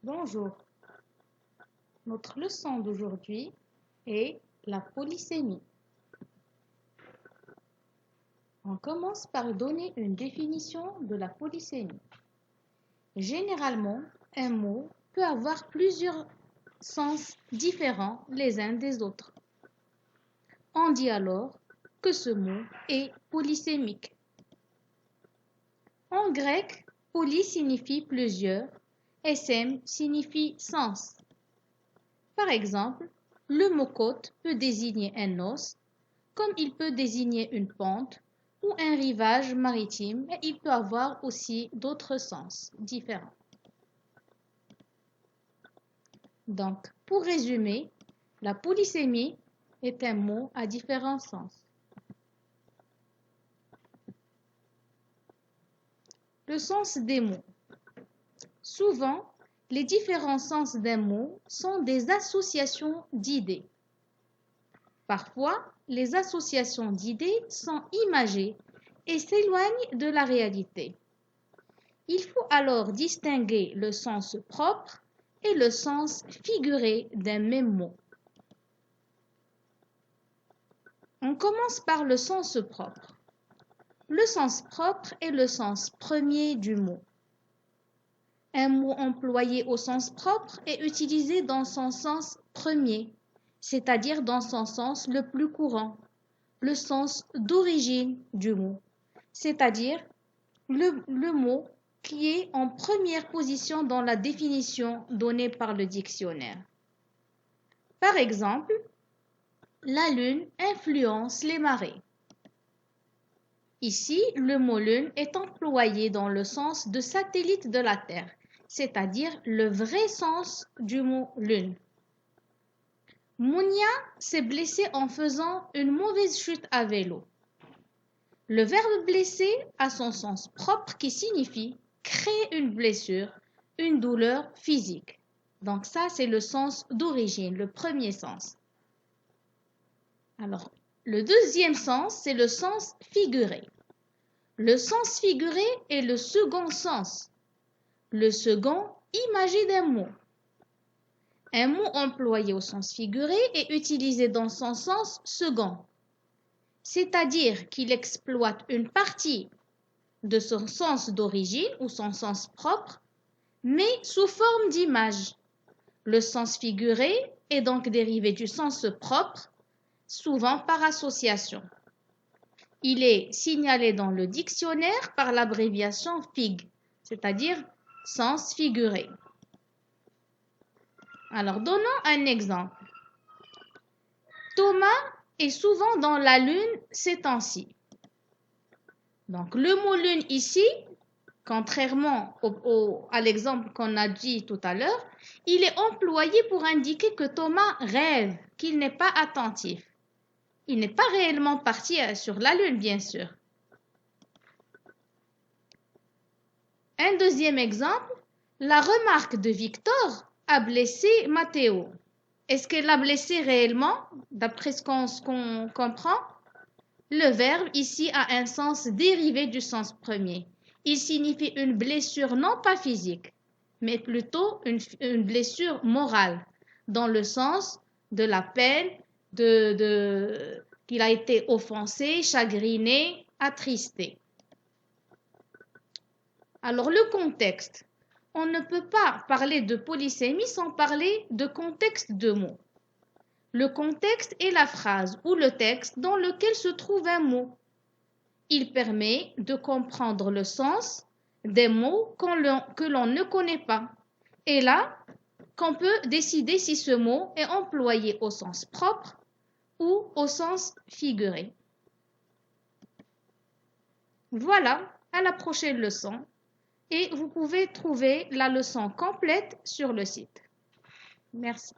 Bonjour, notre leçon d'aujourd'hui est la polysémie. On commence par donner une définition de la polysémie. Généralement, un mot peut avoir plusieurs sens différents les uns des autres. On dit alors que ce mot est polysémique. En grec, poly signifie plusieurs et sème signifie sens. Par exemple, le mot côte peut désigner un os, comme il peut désigner une pente ou un rivage maritime, et il peut avoir aussi d'autres sens différents. Donc, pour résumer, la polysémie est un mot à différents sens. Le sens des mots. Souvent, les différents sens d'un mot sont des associations d'idées. Parfois, les associations d'idées sont imagées et s'éloignent de la réalité. Il faut alors distinguer le sens propre et le sens figuré d'un même mot. On commence par le sens propre. Le sens propre est le sens premier du mot. Un mot employé au sens propre est utilisé dans son sens premier, c'est-à-dire dans son sens le plus courant, le sens d'origine du mot, c'est-à-dire le mot qui est en première position dans la définition donnée par le dictionnaire. Par exemple, la lune influence les marées. Ici, le mot lune est employé dans le sens de satellite de la Terre, c'est-à-dire le vrai sens du mot lune. Mounia s'est blessé en faisant une mauvaise chute à vélo. Le verbe blesser a son sens propre qui signifie créer une blessure, une douleur physique. Donc ça, c'est le sens d'origine, le premier sens. Alors, le deuxième sens, c'est le sens figuré. Le sens figuré est le second sens. Le second imagé d'un mot. Un mot employé au sens figuré est utilisé dans son sens second, c'est-à-dire qu'il exploite une partie de son sens d'origine ou son sens propre, mais sous forme d'image. Le sens figuré est donc dérivé du sens propre, souvent par association. Il est signalé dans le dictionnaire par l'abréviation FIG, c'est-à-dire sens figuré. Alors, donnons un exemple. Thomas est souvent dans la lune ces temps-ci. Donc, le mot lune ici, contrairement à l'exemple qu'on a dit tout à l'heure, il est employé pour indiquer que Thomas rêve, qu'il n'est pas attentif. Il n'est pas réellement parti sur la lune, bien sûr. Un deuxième exemple, la remarque de Victor a blessé Matteo. Est-ce qu'elle l'a blessé réellement, d'après ce qu'on comprend? Le verbe ici a un sens dérivé du sens premier. Il signifie une blessure non pas physique, mais plutôt une blessure morale, dans le sens de la peine, qu'il a été offensé, chagriné, attristé. Alors le contexte. On ne peut pas parler de polysémie sans parler de contexte de mots. Le contexte est la phrase ou le texte dans lequel se trouve un mot. Il permet de comprendre le sens des mots que l'on ne connaît pas. Et là, qu'on peut décider si ce mot est employé au sens propre ou au sens figuré. Voilà, à la prochaine leçon. Et vous pouvez trouver la leçon complète sur le site. Merci.